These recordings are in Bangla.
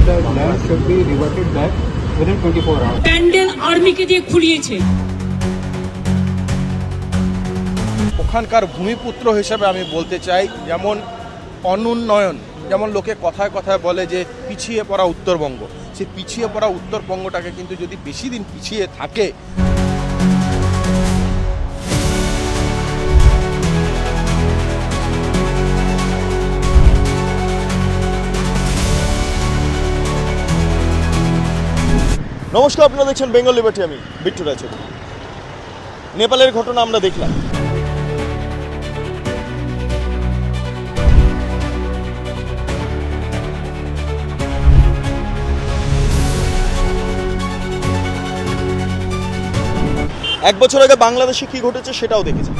the land should be reverted back within 24 hours. Pandal আর্মিকে দিয়ে খুলিয়েছে। ওখানকার ভূমিপুত্র হিসেবে আমি বলতে চাই, যেমন অনুন্নয়ন, যেমন লোকে কথায় কথায় বলে যে পিছিয়ে পড়া উত্তরবঙ্গ, সেই পিছিয়ে পড়া উত্তরবঙ্গটাকে কিন্তু যদি বেশি দিন পিছিয়ে থাকে, নমস্কার, আপনারা দেখছেন বেঙ্গল লিবার্টি। আমি বিট্টু রায়চৌধুরী। নেপালের ঘটনা আমরা দেখলাম। এক বছর আগে বাংলাদেশে কি ঘটেছে সেটাও দেখেছি।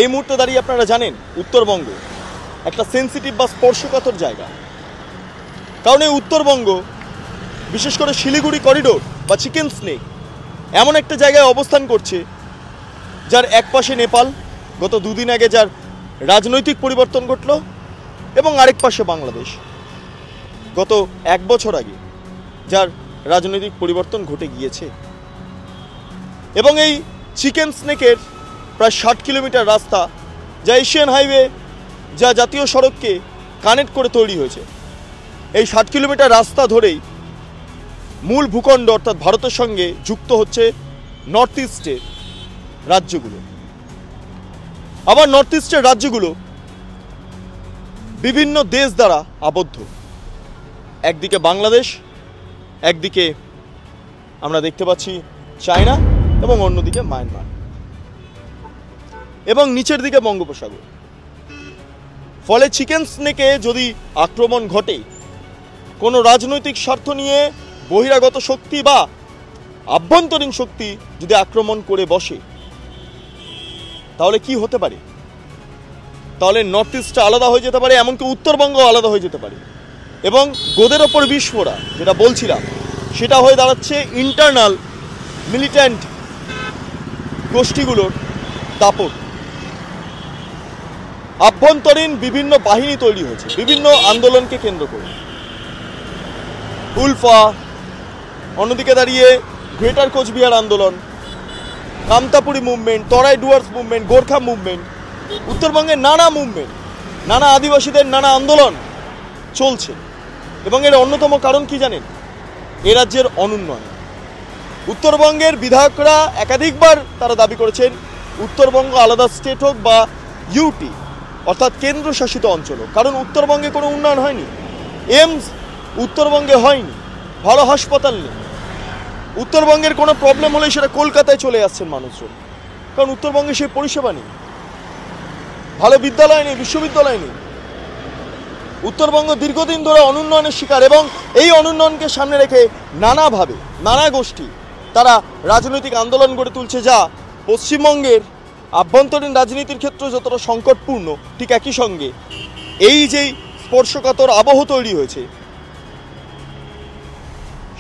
এই মুহূর্তে দাঁড়িয়ে আপনারা জানেন উত্তরবঙ্গ একটা সেন্সিটিভ বা স্পর্শকাতর জায়গা, কারণ এই উত্তরবঙ্গ বিশেষ করে শিলিগুড়ি করিডোর বা চিকেন স্নেক এমন একটা জায়গায় অবস্থান করছে যার এক পাশে নেপাল, গত দুদিন আগে যার রাজনৈতিক পরিবর্তন ঘটল, এবং আরেক পাশে বাংলাদেশ গত এক বছর আগে যার রাজনৈতিক পরিবর্তন ঘটে গিয়েছে। এবং এই চিকেন স্নেকের প্রায় 60 কিলোমিটার রাস্তা, যা এশিয়ান হাইওয়ে, যা জাতীয় সড়ককে কানেক্ট করে তৈরি হয়েছে, এই 60 কিলোমিটার রাস্তা ধরেই মূল ভূখণ্ড অর্থাৎ ভারতের সঙ্গে যুক্ত হচ্ছে নর্থ ইস্টের রাজ্যগুলো। আবার নর্থ ইস্টের রাজ্যগুলো বিভিন্ন দেশ দ্বারা আবদ্ধ। একদিকে বাংলাদেশ, একদিকে আমরা দেখতে পাচ্ছি চায়না, এবং অন্যদিকে মায়ানমার, এবং নিচের দিকে বঙ্গোপসাগর। ফলে চিকেন স্নেকে যদি আক্রমণ ঘটে, কোনো রাজনৈতিক স্বার্থ নিয়ে বহিরাগত শক্তি বা আভ্যন্তরীণ শক্তি যদি আক্রমণ করে বসে, তাহলে কি হতে পারে? তাহলে নর্থ ইস্টটা আলাদা হয়ে যেতে পারে, এমনকি উত্তরবঙ্গ আলাদা হয়ে যেতে পারে। এবং গোদের ওপর বিস্ফোরা, যেটা বলছিলাম, সেটা হয়ে দাঁড়াচ্ছে ইন্টারনাল মিলিট্যান্ট গোষ্ঠীগুলোর দাপট। আভ্যন্তরীণ বিভিন্ন বাহিনী তৈরি হয়েছে বিভিন্ন আন্দোলনকে কেন্দ্র করে। উলফা, অন্যদিকে দাঁড়িয়ে গ্রেটার কোচবিহার আন্দোলন, কামতাপুরি মুভমেন্ট, তরাই ডুয়ার্স মুভমেন্ট, গোর্খা মুভমেন্ট, উত্তরবঙ্গের নানা মুভমেন্ট, নানা আদিবাসীদের নানা আন্দোলন চলছে। এবং এর অন্যতম কারণ কি জানেন? এ রাজ্যের অনুন্নয়ন। উত্তরবঙ্গের বিধায়করা একাধিকবার তারা দাবি করেছেন উত্তরবঙ্গ আলাদা স্টেট হোক বা ইউটি অর্থাৎ কেন্দ্রশাসিত অঞ্চল হোক, কারণ উত্তরবঙ্গে কোনো উন্নয়ন হয়নি। এইমস উত্তরবঙ্গে হয়নি, ভালো হাসপাতাল নেই। উত্তরবঙ্গের কোনো প্রবলেম হলে সেটা কলকাতায় চলে আসছেন মানুষজন, কারণ উত্তরবঙ্গে সেই পরিষেবা নেই, ভালো বিদ্যালয় নেই, বিশ্ববিদ্যালয় নেই। উত্তরবঙ্গ দীর্ঘদিন ধরে অনুন্নয়নের শিকার, এবং এই অনুন্নয়নকে সামনে রেখে নানাভাবে নানা গোষ্ঠী তারা রাজনৈতিক আন্দোলন গড়ে তুলছে, যা পশ্চিমবঙ্গের আভ্যন্তরীণ রাজনীতির ক্ষেত্রে যতটা সংকটপূর্ণ, ঠিক একই সঙ্গে এই যেই স্পর্শকাতর আবহ তৈরি হয়েছে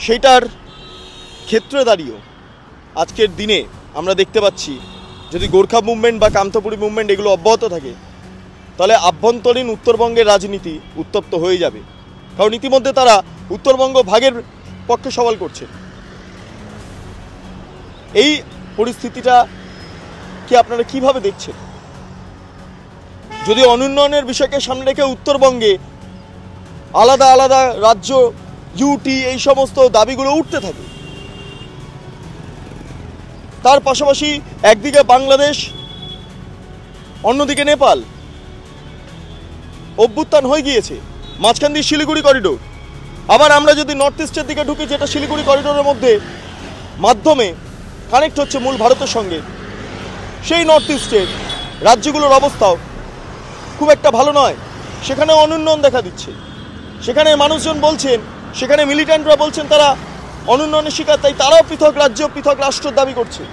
সেটার ক্ষেত্রে দাঁড়িয়েও আজকের দিনে আমরা দেখতে পাচ্ছি যদি গোর্খা মুভমেন্ট বা কামতাপুরি মুভমেন্ট এগুলো অব্যাহত থাকে, তাহলে আভ্যন্তরীণ উত্তরবঙ্গের রাজনীতি উত্তপ্ত হয়ে যাবে। কারণ ইতিমধ্যে তারা উত্তরবঙ্গ ভাগের পক্ষে সওয়াল করছে। এই পরিস্থিতিটা কি আপনারা কিভাবে দেখছেন? যদি অনুন্নয়নের বিষয়কে সামনে রেখে উত্তরবঙ্গে আলাদা আলাদা রাজ্য, ইউটি, এই সমস্ত দাবিগুলো উঠতে থাকে, তার পাশাপাশি একদিকে বাংলাদেশ, অন্যদিকে নেপাল অভ্যুত্থান হয়ে গিয়েছে, মাঝখান দিয়ে শিলিগুড়ি করিডোর। আবার আমরা যদি নর্থ ইস্টের দিকে ঢুকি, যেটা শিলিগুড়ি করিডোরের মাধ্যমে কানেক্ট হচ্ছে মূল ভারতের সঙ্গে, সেই নর্থ ইস্টের রাজ্যগুলোর অবস্থাও খুব একটা ভালো নয়। সেখানে অনুন্নয়ন দেখা দিচ্ছে। সেখানে মানুষজন বলছেন, সেখানে মিলিট্যান্টরা বলছেন তারা অনুন্নয়নের শিকার, তাই তারাও পৃথক রাজ্য, পৃথক রাষ্ট্রের দাবি করছে।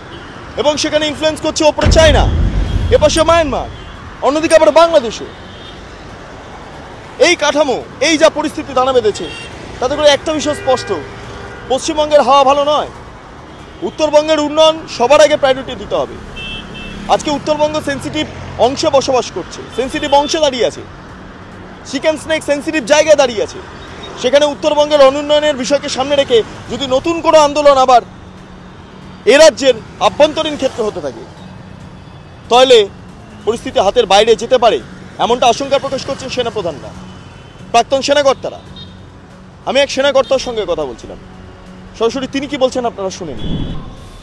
এবং সেখানে ইনফ্লুয়েন্স করছে ওপরে চায়না, এপাশে মায়ানমার, অন্যদিকে আবার বাংলাদেশও। এই কাঠামো, এই যা পরিস্থিতি দানা বেঁধেছে, তাতে করে একটা বিষয় স্পষ্ট, পশ্চিমবঙ্গের হাওয়া ভালো নয়। উত্তরবঙ্গের উন্নয়ন সবার আগে প্রায়োরিটি দিতে হবে। আজকে উত্তরবঙ্গ সেন্সিটিভ অংশে বসবাস করছে, সেন্সিটিভ অংশে দাঁড়িয়ে আছে, চিকেন স্নেক সেন্সিটিভ জায়গায় দাঁড়িয়ে আছে। সেখানে উত্তরবঙ্গের অনুন্নয়নের বিষয়কে সামনে রেখে যদি নতুন কোনো আন্দোলন আবার এ রাজ্যের আভ্যন্তরীণ ক্ষেত্রে হতে থাকে, তাহলে পরিস্থিতি হাতের বাইরে যেতে পারে, এমনটা আশঙ্কা প্রকাশ করছেন সেনাপ্রধানরা, প্রাক্তন সেনাকর্তারা। আমি এক সেনাকর্তার সঙ্গে কথা বলছিলাম, সরাসরি তিনি কি বলছেন আপনারা শুনেন।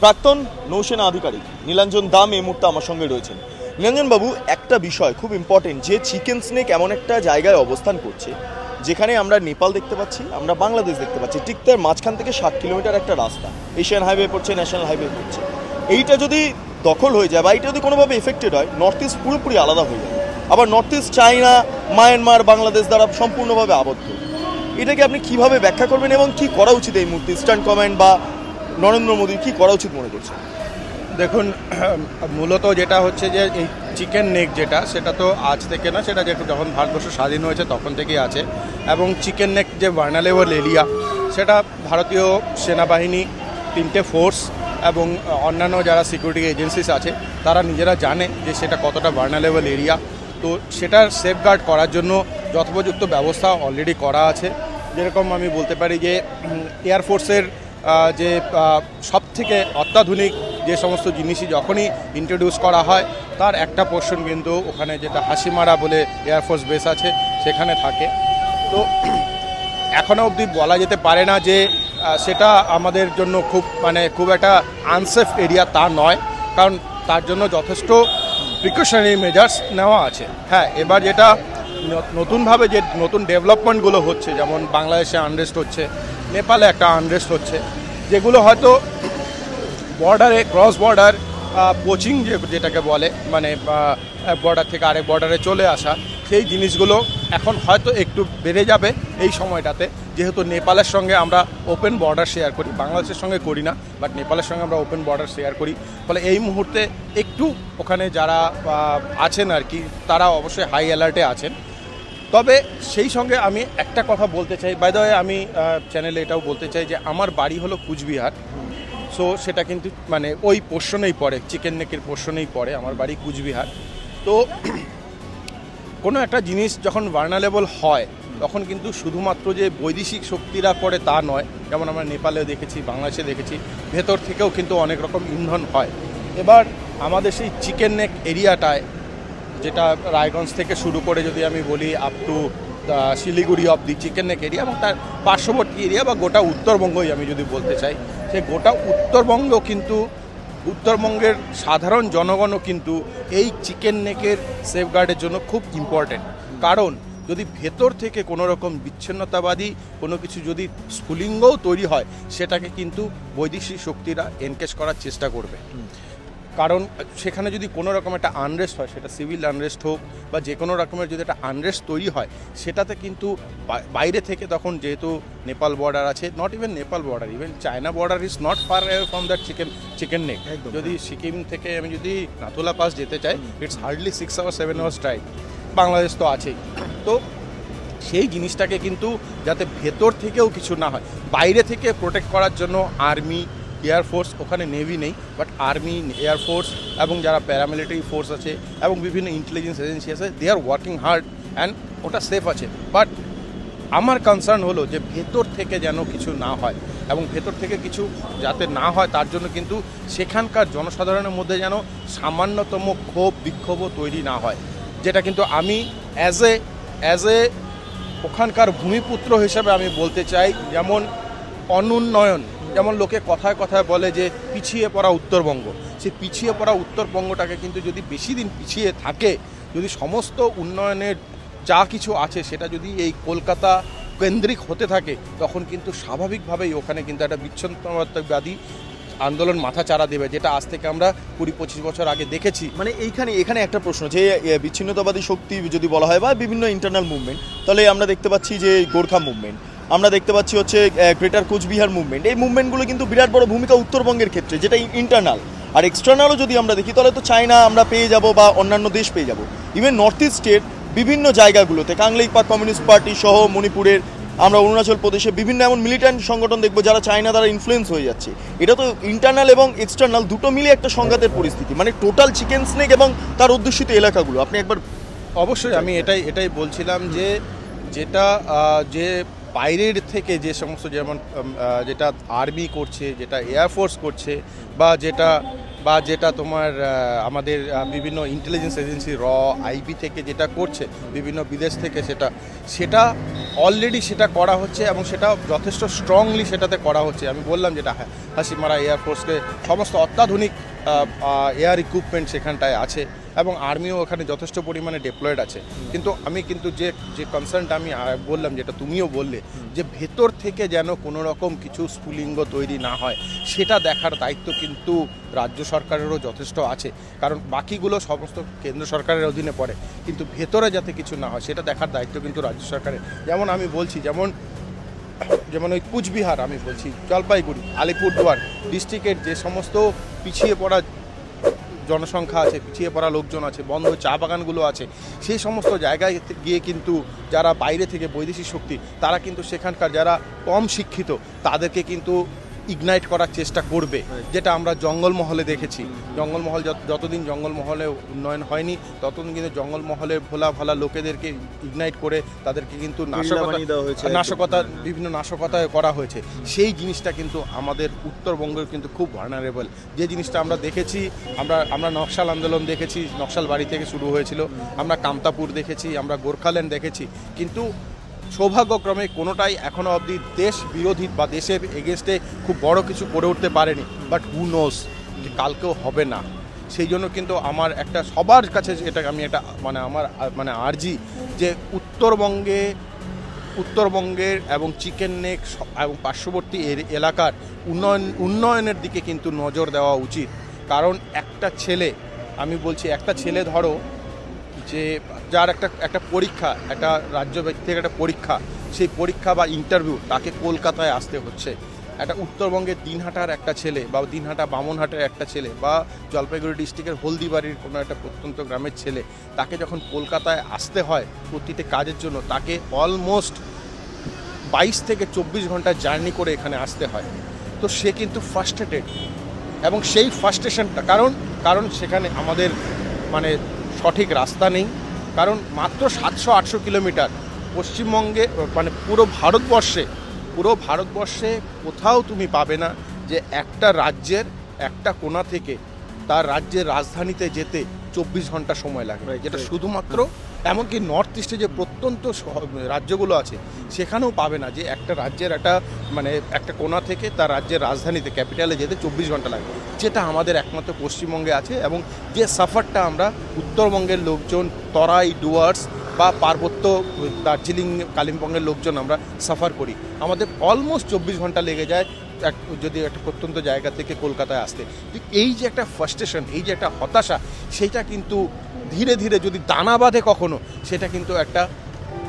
প্রাক্তন নৌসেনা আধিকারিক নীলাঞ্জন দাম এই মুহূর্তে আমার সঙ্গে রয়েছেন। নীলাঞ্জন বাবু, একটা বিষয় খুব ইম্পর্টেন্ট, যে চিকেন স্নেক এমন একটা জায়গায় অবস্থান করছে যেখানে আমরা নেপাল দেখতে পাচ্ছি, আমরা বাংলাদেশ দেখতে পাচ্ছি, ঠিক তার মাঝখান থেকে 60 কিলোমিটার একটা রাস্তা, এশিয়ান হাইওয়ে পড়ছে, ন্যাশনাল হাইওয়ে পড়ছে। এইটা যদি দখল হয়ে যায় বা এইটা যদি কোনোভাবে এফেক্টেড হয়, নর্থ ইস্ট পুরোপুরি আলাদা হয়ে যাবে। আবার north east China, Myanmar, Bangladesh দ্বারা সম্পূর্ণভাবে আবদ্ধ। এটাকে আপনি কিভাবে ব্যাখ্যা করবেন এবং কি করা উচিত এই মুহূর্তে ইস্টার্ন কমান্ড বা নরেন্দ্র মোদীর কি করা উচিত মনে করছেন? দেখুন, মূলত যেটা হচ্ছে যে এই চিকেন নেক যেটা, সেটা তো আজ থেকে না, সেটা যখন ভারতবর্ষ স্বাধীন হয়েছে তখন থেকেই আছে। এবং চিকেন নেক যে ভার্নালেবল এরিয়া, সেটা ভারতীয় সেনাবাহিনী, 3টে ফোর্স এবং অন্যান্য যারা সিকিউরিটি এজেন্সিস আছে তারা নিজেরা জানে যে সেটা কতটা ভার্নালেবল এরিয়া। তো সেটার সেফগার্ড করার জন্য যথোপযুক্ত ব্যবস্থা অলরেডি করা আছে। যেরকম আমি বলতে পারি যে এয়ারফোর্সের যে সবথেকে অত্যাধুনিক যে সমস্ত জিনিসই যখনই ইন্ট্রোডিউস করা হয় তার একটা পোর্শন কিন্তু ওখানে, যেটা হাসিমারা বলে এয়ারফোর্স বেস আছে, সেখানে থাকে। তো এখনও অবধি বলা যেতে পারে না যে সেটা আমাদের জন্য খুব একটা আনসেফ এরিয়া তা নয়, কারণ তার জন্য যথেষ্ট প্রিকশনারি মেজার্স নেওয়া আছে। হ্যাঁ, এবার যেটা নতুনভাবে যে নতুন ডেভেলপমেন্টগুলো হচ্ছে, যেমন বাংলাদেশে আনরেস্ট হচ্ছে, নেপালে একটা আনরেস্ট হচ্ছে, যেগুলো হয়তো বর্ডারে ক্রস বর্ডার পোচিং যেটাকে বলে, মানে বর্ডার থেকে আরেক বর্ডারে চলে আসা, সেই জিনিসগুলো এখন হয়তো একটু বেড়ে যাবে এই সময়টাতে, যেহেতু নেপালের সঙ্গে আমরা ওপেন বর্ডার শেয়ার করি, বাংলাদেশের সঙ্গে করি না, বাট নেপালের সঙ্গে আমরা ওপেন বর্ডার শেয়ার করি। ফলে এই মুহূর্তে একটু ওখানে যারা আছেন আর কি, তারা অবশ্যই হাই অ্যালার্টে আছেন। তবে সেই সঙ্গে আমি একটা কথা বলতে চাই, বাই দ্য ওয়ে আমি চ্যানেলে এটাও বলতে চাই যে আমার বাড়ি হলো কুচবিহার। সো সেটা কিন্তু মানে ওই পোর্শনেই পড়ে, চিকেন নেকের পোর্শনেই পড়ে আমার বাড়ি কুচবিহার। তো কোনো একটা জিনিস যখন ভার্নালেবল হয় তখন কিন্তু শুধুমাত্র যে বৈদেশিক শক্তিরা করে তা নয়, যেমন আমরা নেপালে দেখেছি, বাংলাদেশে দেখেছি, ভেতর থেকেও কিন্তু অনেক রকম ইন্ধন হয়। এবার আমাদের সেই চিকেন নেক এরিয়াটায়, যেটা রায়গঞ্জ থেকে শুরু করে যদি আমি বলি up to Siliguri of the chicken neck area এবং তার পার্শ্ববর্তী এরিয়া বা গোটা উত্তরবঙ্গই আমি যদি বলতে চাই, সে গোটা উত্তরবঙ্গ কিন্তু, উত্তরবঙ্গের সাধারণ জনগণও কিন্তু এই চিকেন নেকের সেফগার্ডের জন্য খুব ইম্পর্টেন্ট। কারণ যদি ভেতর থেকে কোনো রকম বিচ্ছিন্নতাবাদী কোনো কিছু যদি স্ফুলিঙ্গও তৈরি হয়, সেটাকে কিন্তু বৈদেশিক শক্তিরা এনকেজ করার চেষ্টা করবে। কারণ সেখানে যদি কোনো রকম একটা আনরেস্ট হয়, সেটা সিভিল আনরেস্ট হোক বা যে কোনো রকমের যদি একটা আনরেস্ট তৈরি হয়, সেটাতে কিন্তু বাইরে থেকে, তখন যেহেতু নেপাল বর্ডার আছে, not even Nepal border, even China border is not far away from that chicken neck. যদি সিকিম থেকে আমি যদি নাথুলা পাস যেতে চাই, it's hardly 6 hour 7 hours drive. Bangladesh তো আছেই। তো সেই জিনিসটাকে কিন্তু যাতে ভেতর থেকেও কিছু না হয়, বাইরে থেকে প্রোটেক্ট করার জন্য আর্মি, এয়ারফোর্স, ওখানে নেভি নেই, বাট আর্মি, এয়ারফোর্স এবং যারা প্যারামিলিটারি ফোর্স আছে এবং বিভিন্ন ইন্টেলিজেন্স এজেন্সি আছে, দে আর ওয়ার্কিং হার্ড অ্যান্ড ওটা সেফ আছে। বাট আমার কনসার্ন হলো যে ভেতর থেকে যেন কিছু না হয়, এবং ভেতর থেকে কিছু যাতে না হয় তার জন্য কিন্তু সেখানকার জনসাধারণের মধ্যে যেন সামান্যতম ক্ষোভ বিক্ষোভও তৈরি না হয়, যেটা কিন্তু আমি অ্যাজ এ ওখানকার ভূমিপুত্র হিসেবে আমি বলতে চাই। যেমন অনুন্নয়ন, যেমন লোকে কথায় কথায় বলে যে পিছিয়ে পড়া উত্তরবঙ্গ, সেই পিছিয়ে পড়া উত্তরবঙ্গটাকে কিন্তু যদি বেশি দিন পিছিয়ে থাকে, যদি সমস্ত উন্নয়নের যা কিছু আছে সেটা যদি এই কলকাতা কেন্দ্রিক হতে থাকে, তখন কিন্তু স্বাভাবিকভাবেই ওখানে কিন্তু একটা বিচ্ছিন্নতাবাদী আন্দোলন মাথা চারা দেবে, যেটা আজ থেকে আমরা 20-25 বছর আগে দেখেছি। মানে এখানে একটা প্রশ্ন, যে বিচ্ছিন্নতাবাদী শক্তি যদি বলা হয় বা বিভিন্ন ইন্টারনাল মুভমেন্ট, তাহলে আমরা দেখতে পাচ্ছি যে গোর্খা মুভমেন্ট, আমরা দেখতে পাচ্ছি হচ্ছে গ্রেটার কোচবিহার মুভমেন্ট, এই মুভমেন্টগুলো কিন্তু বিরাট বড় ভূমিকা উত্তরবঙ্গের ক্ষেত্রে, যেটা ইন্টারনাল। আর এক্সটার্নালও যদি আমরা দেখি তাহলে তো চায়না আমরা পেয়ে যাব বা অন্যান্য দেশ পেয়ে যাব। ইভেন নর্থ ইস্টের বিভিন্ন জায়গাগুলোতে কাংলেইপাক কমিউনিস্ট পার্টি সহ মণিপুরের আমরা অরুণাচল প্রদেশে বিভিন্ন এমন মিলিট্যান্ট সংগঠন দেখবো যারা চায়না দ্বারা ইনফ্লুয়েন্স হয়ে যাচ্ছে। এটা তো ইন্টারনাল এবং এক্সটার্নাল দুটো মিলে একটা সংঘাতের পরিস্থিতি, মানে টোটাল চিকেন স্নেক এবং তার অধ্যুষিত এলাকাগুলো। আপনি একবার অবশ্যই আমি এটাই বলছিলাম যে যে বাইরের থেকে যে সমস্ত যেমন যেটা আর্মি করছে, যেটা এয়ারফোর্স করছে, বা যেটা তোমার আমাদের বিভিন্ন ইন্টেলিজেন্স এজেন্সি আইবি থেকে যেটা করছে, বিভিন্ন বিদেশ থেকে সেটা অলরেডি সেটা করা হচ্ছে এবং সেটা যথেষ্ট স্ট্রংলি সেটাতে করা হচ্ছে। আমি বললাম যেটা হাসিমারা এয়ারফোর্সকে সমস্ত অত্যাধুনিক এয়ার ইকুইপমেন্ট সেখানটায় আছে এবং আর্মিও ওখানে যথেষ্ট পরিমাণে ডিপ্লয়েড আছে। কিন্তু আমি যে কনসার্নটা আমি বললাম, যেটা তুমিও বললে, যে ভেতর থেকে যেন কোনো রকম কিছু স্ফুলিঙ্গ তৈরি না হয়, সেটা দেখার দায়িত্ব কিন্তু রাজ্য সরকারেরও যথেষ্ট আছে। কারণ বাকিগুলো সমস্ত কেন্দ্র সরকারের অধীনে পড়ে, কিন্তু ভেতরে যাতে কিছু না হয় সেটা দেখার দায়িত্ব কিন্তু রাজ্য সরকারের। যেমন আমি বলছি, যেমন ওই কুচবিহার, আমি বলছি জলপাইগুড়ি, আলিপুরদুয়ার ডিস্ট্রিক্টের যে সমস্ত পিছিয়ে পড়া জনসংখ্যা আছে, পিছিয়ে পড়া লোকজন আছে, বন্ধ চা বাগানগুলো আছে, সেই সমস্ত জায়গায় গিয়ে কিন্তু যারা বাইরে থেকে বৈদেশিক শক্তি, তারা কিন্তু সেখানকার যারা কম শিক্ষিত তাদেরকে কিন্তু ইগনাইট করার চেষ্টা করবে, যেটা আমরা জঙ্গলমহলে দেখেছি। জঙ্গলমহল যতদিন জঙ্গলমহলে উন্নয়ন হয়নি ততদিন কিন্তু জঙ্গলমহলে ভোলা লোকেদেরকে ইগনাইট করে তাদেরকে কিন্তু বিভিন্ন নাশকতায় করা হয়েছে। সেই জিনিসটা কিন্তু আমাদের উত্তরবঙ্গের কিন্তু খুব ভার্নারেবল। যে জিনিসটা আমরা দেখেছি, আমরা নকশাল আন্দোলন দেখেছি, নকশাল বাড়ি থেকে শুরু হয়েছিল, আমরা কামতাপুর দেখেছি, আমরা গোর্খাল্যান্ড দেখেছি, কিন্তু সৌভাগ্যক্রমে কোনোটাই এখনও অবধি দেশ বিরোধী বা দেশের এগেনস্টে খুব বড় কিছু করে উঠতে পারেনি। বাট হু নোস যে কালকেও হবে না। সেই জন্য কিন্তু আমার একটা সবার কাছে এটা আমি একটা আমার আর্জি যে উত্তরবঙ্গের এবং চিকেন নেক এবং পার্শ্ববর্তী এলাকার উন্নয়নের দিকে কিন্তু নজর দেওয়া উচিত। কারণ একটা ছেলে ধরো যে যার একটা পরীক্ষা, একটা রাজ্য ব্যক্তির একটা পরীক্ষা, সেই পরীক্ষা বা ইন্টারভিউ তাকে কলকাতায় আসতে হচ্ছে। একটা উত্তরবঙ্গের দিনহাটার একটা ছেলে বা দিনহাটা বামনহাটের একটা ছেলে বা জলপাইগুড়ি ডিস্ট্রিক্টের হলদিবাড়ির কোনো একটা প্রত্যন্ত গ্রামের ছেলে, তাকে যখন কলকাতায় আসতে হয় প্রতিটি কাজের জন্য, তাকে অলমোস্ট 22 থেকে 24 ঘন্টা জার্নি করে এখানে আসতে হয়। তো সে কিন্তু ফার্স্ট্রেটেড, এবং সেই ফার্স্ট্রেশনটা কারণ সেখানে আমাদের সঠিক রাস্তা নেই। কারণ মাত্র 700-800 কিলোমিটার পশ্চিমবঙ্গে, পুরো ভারতবর্ষে কোথাও তুমি পাবে না যে একটা রাজ্যের একটা কোণা থেকে তার রাজ্যের রাজধানীতে যেতে 24 ঘন্টা সময় লাগে, যেটা শুধুমাত্র এমনকি নর্থ ইস্টে যে প্রত্যন্ত রাজ্যগুলো আছে সেখানেও পাবে না যে একটা রাজ্যের একটা কোণা থেকে তার রাজ্যের রাজধানীতে ক্যাপিটালে যেতে 24 ঘন্টা লাগে, যেটা আমাদের একমাত্র পশ্চিমবঙ্গে আছে। এবং যে সাফারটা আমরা উত্তরবঙ্গের লোকজন, তরাই ডুয়ার্স বা পার্বত্য দার্জিলিং কালিম্পংয়ের লোকজন আমরা সাফার করি, আমাদের অলমোস্ট 24 ঘন্টা লেগে যায় যদি একটা প্রত্যন্ত জায়গা থেকে কলকাতায় আসতে। এই যে একটা ফ্রাস্ট্রেশন, এই যে একটা হতাশা, সেইটা কিন্তু ধীরে ধীরে যদি দানা বাঁধে কখনো, সেটা কিন্তু একটা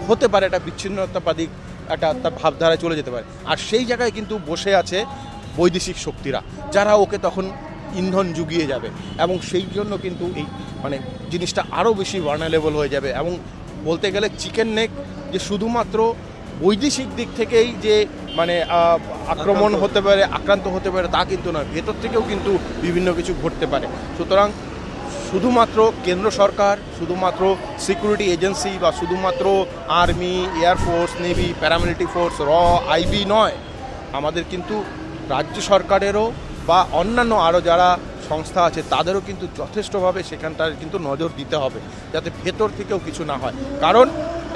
হতে পারে একটা বিচ্ছিন্নতাবাদী একটা তার ভাবধারায় চলে যেতে পারে। আর সেই জায়গায় কিন্তু বসে আছে বৈদেশিক শক্তিরা, যারা ওকে তখন ইন্ধন জুগিয়ে যাবে, এবং সেই জন্য কিন্তু এই জিনিসটা আরও বেশি ভার্নারেবল হয়ে যাবে। এবং বলতে গেলে চিকেন নেক যে শুধুমাত্র বৈদেশিক দিক থেকেই যে আক্রমণ হতে পারে, আক্রান্ত হতে পারে তা কিন্তু নয়, ভেতর থেকেও কিন্তু বিভিন্ন কিছু ঘটতে পারে। সুতরাং শুধুমাত্র কেন্দ্র সরকার, শুধুমাত্র সিকিউরিটি এজেন্সি বা শুধুমাত্র army, air force, navy, paramilitary force, IB নয়, আমাদের কিন্তু রাজ্য সরকারেরও বা অন্যান্য আরও যারা সংস্থা আছে তাদেরও কিন্তু যথেষ্টভাবে সেখানটার কিন্তু নজর দিতে হবে, যাতে ভেতর থেকেও কিছু না হয়। কারণ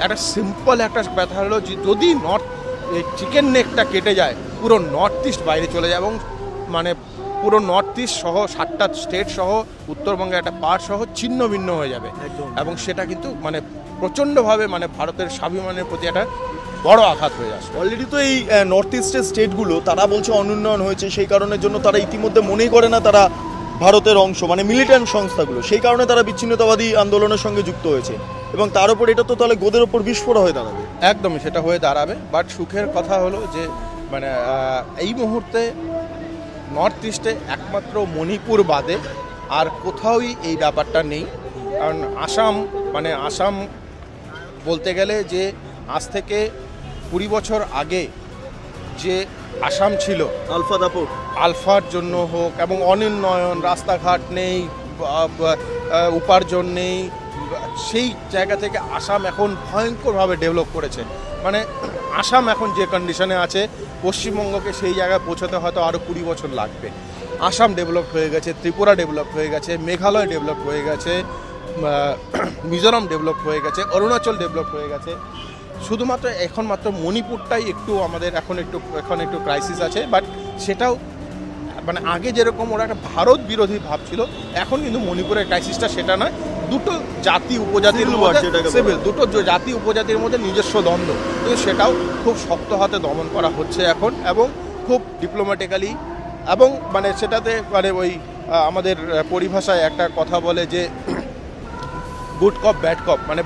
একটা সিম্পল একটা ব্যাপার হলো যে যদি চিকেন নেকটা কেটে যায়, পুরো নর্থ ইস্ট বাইরে চলে যায়, এবং পুরো নর্থ ইস্ট সহ 7টা স্টেট সহ উত্তরবঙ্গের একটা পার্ট সহ ছিন্ন ভিন্ন হয়ে যাবে, এবং সেটা কিন্তু প্রচণ্ডভাবে ভারতের স্বাভিমানের প্রতি একটা বড় আঘাত হয়ে আসে। অলরেডি তো এই নর্থ ইস্টের স্টেটগুলো তারা বলছে অনুন্নয়ন হয়েছে, সেই কারণের জন্য তারা ইতিমধ্যে মনেই করে না তারা ভারতের অংশ, মিলিটেন্ট সংস্থাগুলো, সেই কারণে তারা বিচ্ছিন্নতাবাদী আন্দোলনের সঙ্গে যুক্ত হয়েছে, এবং তার উপর এটা তো তাহলে গোদের ওপর বিস্ফোরণ হয়ে দাঁড়াবে। একদমই সেটা হয়ে দাঁড়াবে। বাট সুখের কথা হলো যে এই মুহূর্তে নর্থ ইস্টে একমাত্র মণিপুর বাদে আর কোথাওই এই ব্যাপারটা নেই। কারণ আসাম বলতে গেলে যে আজ থেকে 20 বছর আগে যে আসাম ছিল আলফা দাপট আলফার জন্য হোক এবং অনুন্নয়ন, রাস্তাঘাট নেই, উপার্জন নেই, সেই জায়গা থেকে আসাম এখন ভয়ঙ্করভাবে ডেভেলপ করেছে। মানে আসাম এখন যে কন্ডিশনে আছে, পশ্চিমবঙ্গকে সেই জায়গায় পৌঁছাতে হয়তো আরও 20 বছর লাগবে। আসাম ডেভেলপ হয়ে গেছে, ত্রিপুরা ডেভেলপ হয়ে গেছে, মেঘালয় ডেভেলপ হয়ে গেছে, মিজোরাম ডেভেলপ হয়ে গেছে, অরুণাচল ডেভেলপ হয়ে গেছে। শুধুমাত্র এখন মাত্র মণিপুরটাই একটু আমাদের এখন একটু ক্রাইসিস আছে, বাট সেটাও মানে আগে যেরকম ওরা একটা ভারত বিরোধী ভাব ছিল, এখন কিন্তু মণিপুরের ক্রাইসিসটা সেটা নয়। দুটো জাতি উপজাতির দুটো জাতি উপজাতির মধ্যে নিজস্ব দ্বন্দ্ব, কিন্তু সেটাও খুব শক্ত হাতে দমন করা হচ্ছে এখন, এবং খুব ডিপ্লোম্যাটিক্যালি, এবং মানে সেটাতে মানে ওই আমাদের পরিভাষায় একটা কথা বলে যে গুড কপ ব্যাড কপ, মানে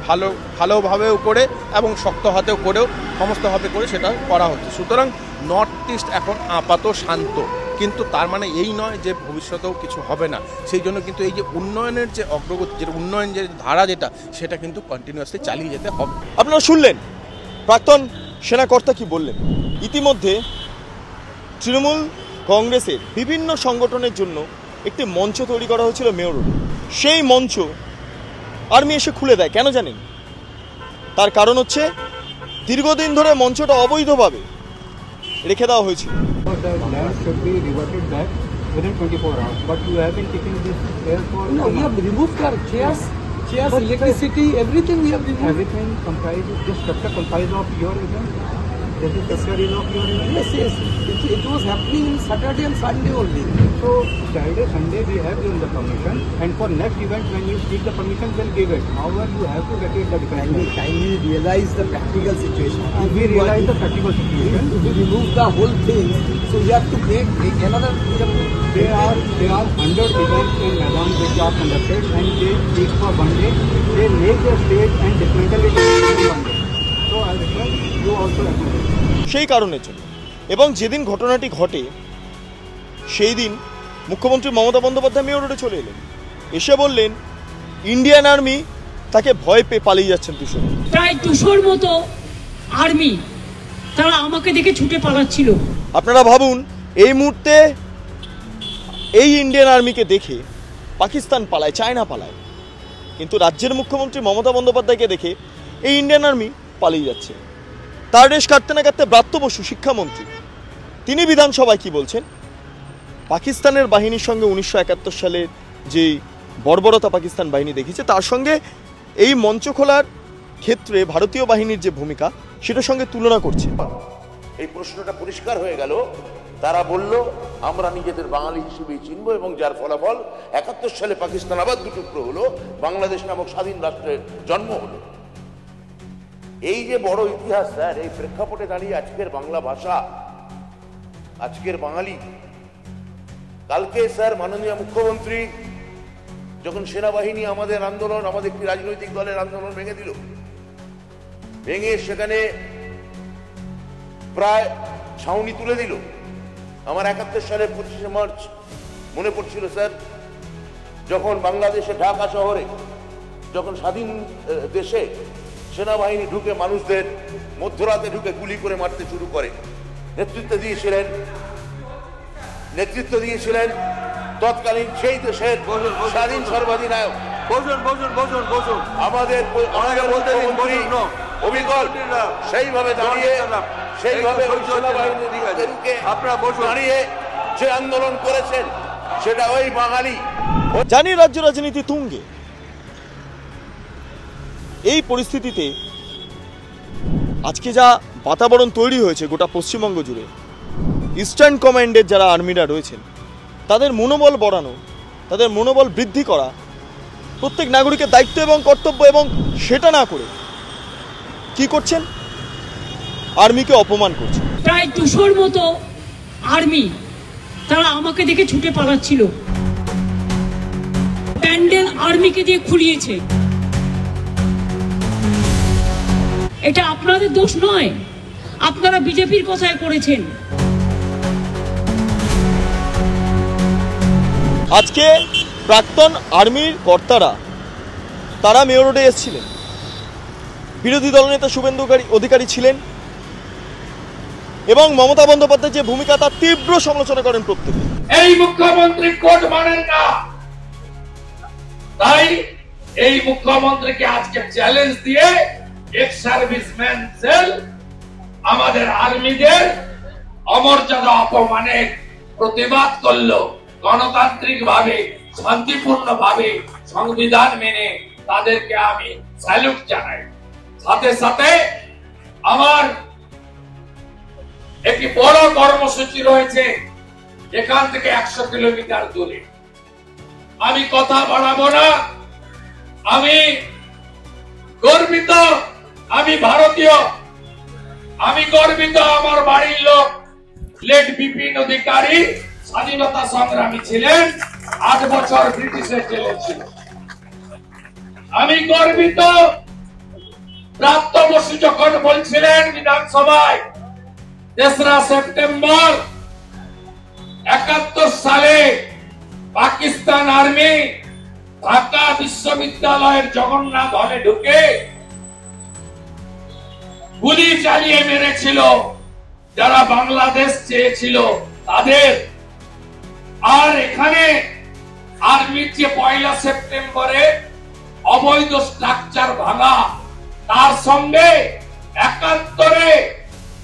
ভালোভাবেও করে এবং শক্ত হাতেও করেও সমস্তভাবে করে সেটা করা হচ্ছে। সুতরাং নর্থ ইস্ট এখন আপাত শান্ত, কিন্তু তার মানে এই নয় যে ভবিষ্যতেও কিছু হবে না। সেই জন্য কিন্তু এই যে উন্নয়নের যে অগ্রগতি, যে উন্নয়ন যে ধারা যেটা, সেটা কিন্তু কন্টিনিউয়াসলি চালিয়ে যেতে হবে। আপনারা শুনলেন প্রাক্তন সেনাকর্তা কি বললেন। ইতিমধ্যে তৃণমূল কংগ্রেসের বিভিন্ন সংগঠনের জন্য একটি মঞ্চ তৈরি করা হয়েছিল মেয়র রোডে। সেই মঞ্চ আর্মি এসে খুলে দেয়। কেন জানেন? তার কারণ হচ্ছে দীর্ঘদিন ধরে মঞ্চটা অবৈধভাবে রেখে দেওয়া হয়েছিল। The land should be reverted back within 24 hours. But you have been taking this care for... No, we have removed our chairs, electricity, everything we have removed. Everything comprises, this structure comprises of your event? This is structure is of your event? Yes. It was happening on Saturday and Sunday only. So, Saturday, Sunday we have given the permission, and for next event when you seek the permission, we'll give it. However, you have to vacate the defense. Kindly realize the practical situation. We realize the practical situation. If we remove the whole thing, so we have to make another. There are 100 events in Madam which are conducted, and they speak for one day. They make the stage and dismantle it in one day. So I request you also acknowledge. সেই কারণের জন্য, এবং যেদিন ঘটনাটি ঘটে সেই দিন মুখ্যমন্ত্রী মমতা বন্দ্যোপাধ্যায় মেয়র রোডে চলে এলেন, এসে বললেন ইন্ডিয়ান আর্মি তাকে ভয় পেয়ে পালিয়ে যাচ্ছেন। প্রায় 200-র মতো আর্মি তারা আমাকে দেখে ছুটে পালাচ্ছিল। আপনারা ভাবুন, এই মুহূর্তে এই ইন্ডিয়ান আর্মিকে দেখে পাকিস্তান পালায়, চায়না পালায়, কিন্তু রাজ্যের মুখ্যমন্ত্রী মমতা বন্দ্যোপাধ্যায়কে দেখে এই ইন্ডিয়ান আর্মি পালিয়ে যাচ্ছে। তার রেশ কাটতে না কাটতে ব্রাত্য বসু শিক্ষামন্ত্রী তিনি বিধানসভায় কি বলছেন, পাকিস্তানের বাহিনীর সঙ্গে 1971 সালের যে বর্বরতা পাকিস্তান বাহিনী দেখিয়েছে তার সঙ্গে এই মঞ্চ খোলার ক্ষেত্রে ভারতীয় বাহিনীর যে ভূমিকা সেটার সঙ্গে তুলনা করছে। এই প্রশ্নটা পরিষ্কার হয়ে গেল। তারা বলল আমরা নিজেদের বাঙালি হিসেবেই চিনব, এবং যার ফলাফল 71 সালে পাকিস্তান আবার দুটুকরো হলো, বাংলাদেশ নামক স্বাধীন রাষ্ট্রের জন্ম হলো। এই যে বড় ইতিহাস স্যার, এই প্রেক্ষাপটে দাঁড়িয়ে আজকের বাংলা ভাষা, আজকের বাঙালি, কালকে স্যার মাননীয় মুখ্যমন্ত্রী যখন সেনাবাহিনী আমাদের আন্দোলন, আমাদের একটি রাজনৈতিক দলের আন্দোলন ভেঙে দিল, ভেঙে সেখানে প্রায় ছাউনি তুলে দিল, আমার 71 সালের 25শে মার্চ মনে পড়ছিল স্যার, যখন বাংলাদেশে ঢাকা শহরে, যখন স্বাধীন দেশে সেনাবাহিনী ঢুকে মানুষদের মধ্যরাতে ঢুকে গুলি করে মারতে শুরু করে। নেতৃত্ব দিয়েছিলেন তৎকালীন সেই দেশের স্বাধীন সর্বাধিনায়ক আমাদের অবিকল, সেইভাবে দাঁড়িয়ে দাঁড়িয়ে যে আন্দোলন করেছেন সেটা ওই বাঙালি। জানি রাজ্য রাজনীতি তুঙ্গে, এই পরিস্থিতিতে আজকে যা বাতাবরণ তৈরি হয়েছে গোটা পশ্চিমবঙ্গ জুড়ে, ইস্টার্ন কমান্ডের যারা আর্মিরা রয়েছেন তাদের মনোবল বাড়ানো, তাদের মনোবল বৃদ্ধি করা প্রত্যেক নাগরিকের দায়িত্ব এবং কর্তব্য, এবং সেটা না করে কি করছেন, আর্মিকে অপমান করছেন। প্রায় 200-র মতো আর্মি তারা আমাকে দেখে ছুটে পালাচ্ছিল। প্যান্ডেল আর্মিকে দিয়ে খুলিয়েছে। এটা আপনাদের দোষ নয়, আপনারা বিজেপির কথায় করেছেন। আজকে প্রাক্তন আর্মির কর্তারা তারা মেয়র রোডে এসেছিলেন, বিরোধী দলনেতা শুভেন্দু অধিকারী ছিলেন, এবং মমতা বন্দ্যোপাধ্যায়ের যে ভূমিকা তার তীব্র সমালোচনা করেন প্রত্যেকে। এই মুখ্যমন্ত্রী কোর্ট মানেন না, তাই এই মুখ্যমন্ত্রীকে আজকে চ্যালেঞ্জ দিয়ে এক্স সার্ভিসম্যান সেল আমাদের আর্মিদের অমর্যাদা অপমানের প্রতিবাদ করলো গণতান্ত্রিক ভাবে, শান্তিপূর্ণ ভাবে, সংবিধান মেনে। তাদেরকে আমি স্যালুট জানাই। সাথে সাথে আমার একটি বড় কর্মসূচি রয়েছে এখান থেকে 100 কিলোমিটার দূরে। আমি কথা বাড়াবো না, আমি গর্বিত, আমি ভারতীয়, আমি গর্বিত। আমার বাড়ির লোক লেট বিপিন অধিকারী স্বাধীনতা সংগ্রামী ছিলেন, 8 বছর ব্রিটিশের জেলে ছিল। আমি গর্বিত প্রাপ্ত বসু যখন বলছিলেন বিধানসভায় 3রা সেপ্টেম্বর 71 সালে পাকিস্তান আর্মি ঢাকা বিশ্ববিদ্যালয়ের জগন্নাথ হলে ঢুকে গুলি চালিয়ে মেরেছিল যারা বাংলাদেশ চেয়েছিল তাদের। আর এখানে আর্মির যে 1 সেপ্টেম্বরে অবৈধ স্ট্রাকচার ভাঙা, তার সঙ্গে 71-এ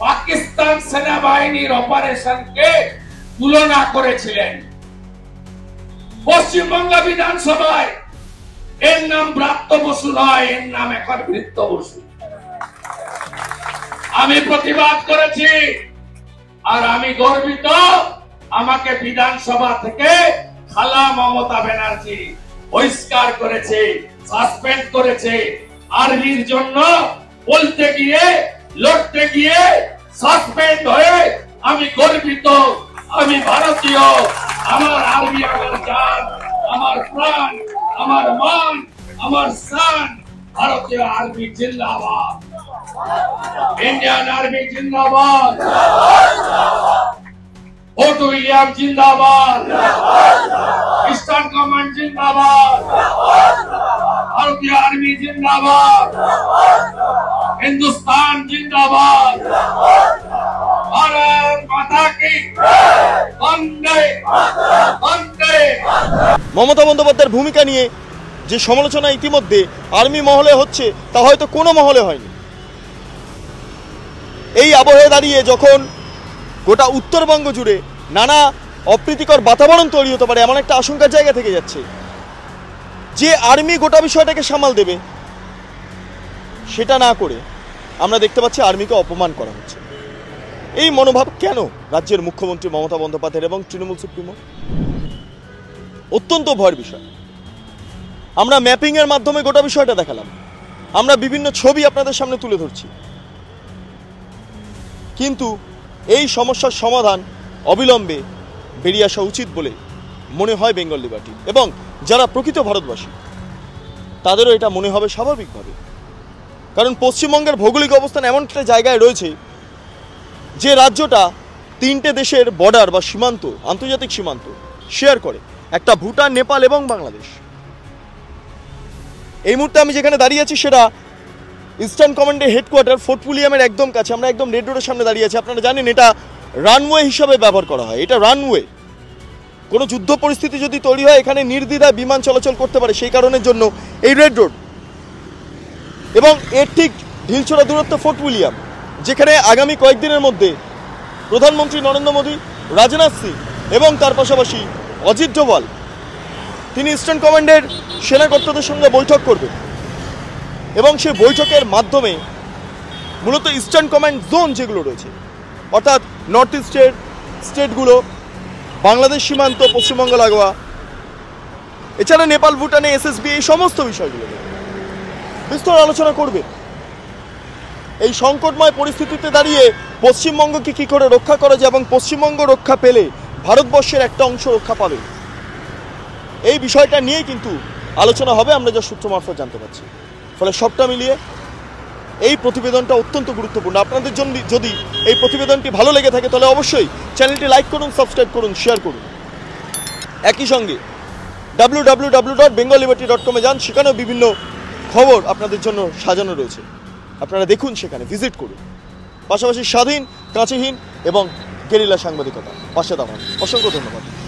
পাকিস্তান সেনাবাহিনীর অপারেশনকে তুলনা করেছিলেন। পশ্চিমবঙ্গ বিধানসভায় এর নাম ব্রাত্য বসু নয়, এর নাম এখন ভৃত্য বসু। আমি প্রতিবাদ করেছি আর আমি গর্বিত। আমাকে বিধানসভা থেকে খালা মমতা ব্যানার্জি বহিষ্কার করেছে, সাসপেন্ড করেছে। আর্মির জন্য বলতে গিয়ে, লড়তে গিয়ে সাসপেন্ড হয়ে আমি গর্বিত। আমি ভারতীয়, আমার আর্মি আমার জান, আমার প্রাণ, আমার মান, আমার শান। ভারতীয় আর্মি জিন্দাবাদ, ইন্ডিয়ান আর্মি জিন্দাবাদ, ফোর্ট উইলিয়াম জিন্দাবাদ, ইস্টার্ন কমান্ড জিন্দাবাদ, ভারতীয় আর্মি জিন্দাবাদ, হিন্দুস্তান জিন্দাবাদ, ভারত মাতা কি বন্দে বন্দে। মমতা বন্দ্যোপাধ্যায়ের ভূমিকা নিয়ে যে সমালোচনা ইতিমধ্যে আর্মি মহলে হচ্ছে, তা হয়তো কোনো মহলে হয়নি। এই আবহে দাঁড়িয়ে যখন গোটা উত্তরবঙ্গ জুড়ে নানা অপ্রীতিকর বাতাবরণ তৈরি হতে পারে এমন একটা আশঙ্কার জায়গা থেকে যাচ্ছে, যে আর্মি গোটা বিষয়টাকে সামাল দেবে সেটা না করে আমরা দেখতে পাচ্ছি আর্মিকে অপমান করা হচ্ছে। এই মনোভাব কেন রাজ্যের মুখ্যমন্ত্রী মমতা বন্দ্যোপাধ্যায় এবং তৃণমূল সুপ্রিমো? অত্যন্ত ভয়ের বিষয়। আমরা ম্যাপিংয়ের মাধ্যমে গোটা বিষয়টা দেখালাম, আমরা বিভিন্ন ছবি আপনাদের সামনে তুলে ধরছি, কিন্তু এই সমস্যার সমাধান অবিলম্বে বেরিয়ে আসা উচিত বলে মনে হয় বেঙ্গল লিবার্টি এবং যারা প্রকৃত ভারতবাসী তাদেরও এটা মনে হবে স্বাভাবিকভাবে। কারণ পশ্চিমবঙ্গের ভৌগোলিক অবস্থান এমন একটা জায়গায় রয়েছে যে রাজ্যটা 3টে দেশের বর্ডার বা সীমান্ত, আন্তর্জাতিক সীমান্ত শেয়ার করে, একটা ভুটান, নেপাল এবং বাংলাদেশ। এই মুহূর্তে আমি যেখানে দাঁড়িয়ে আছি সেটা ইস্টার্ন কমান্ডের হেডকোয়ার্টার ফোর্ট উইলিয়ামের একদম কাছে। আমরা একদম রেড রোডের সামনে দাঁড়িয়ে আছি। আপনারা জানেন এটা রানওয়ে হিসাবে ব্যবহার করা হয়। এটা রানওয়ে, কোনো যুদ্ধ পরিস্থিতি যদি তৈরি হয় এখানে নির্দ্বিধায় বিমান চলাচল করতে পারে, সেই কারণের জন্য এই রেড রোড। এবং এর ঠিক ঢিলছোড়া দূরত্ব ফোর্ট উইলিয়াম, যেখানে আগামী কয়েকদিনের মধ্যে প্রধানমন্ত্রী নরেন্দ্র মোদী, রাজনাথ সিং এবং তার পাশাপাশি অজিত ডোভাল তিনি ইস্টার্ন কমান্ডের সেনাকর্তাদের সঙ্গে বৈঠক করবেন এবং সেই বৈঠকের মাধ্যমে মূলত ইস্টার্ন কমান্ড জোন যেগুলো রয়েছে, অর্থাৎ নর্থ ইস্টের স্টেটগুলো, বাংলাদেশ সীমান্ত, পশ্চিমবঙ্গ লাগোয়া, এছাড়া নেপাল, ভুটানে এসএসবি, এই সমস্ত বিষয়গুলো বিস্তর আলোচনা করবে। এই সংকটময় পরিস্থিতিতে দাঁড়িয়ে পশ্চিমবঙ্গকে কী করে রক্ষা করা যায় এবং পশ্চিমবঙ্গ রক্ষা পেলে ভারতবর্ষের একটা অংশ রক্ষা পাবে, এই বিষয়টা নিয়েই কিন্তু আলোচনা হবে, আমরা যা সূত্র মারফত জানতে পারছি। ফলে সবটা মিলিয়ে এই প্রতিবেদনটা অত্যন্ত গুরুত্বপূর্ণ। আপনাদের জন্য যদি এই প্রতিবেদনটি ভালো লেগে থাকে তাহলে অবশ্যই চ্যানেলটি লাইক করুন, সাবস্ক্রাইব করুন, শেয়ার করুন। একই সঙ্গে www.bengalliberty.com যান, সেখানেও বিভিন্ন খবর আপনাদের জন্য সাজানো রয়েছে। আপনারা দেখুন, সেখানে ভিজিট করুন। পাশাপাশি স্বাধীন, কাঁচিহীন এবং গেরিলা সাংবাদিকতা পাশে দাঁড়ান। অসংখ্য ধন্যবাদ।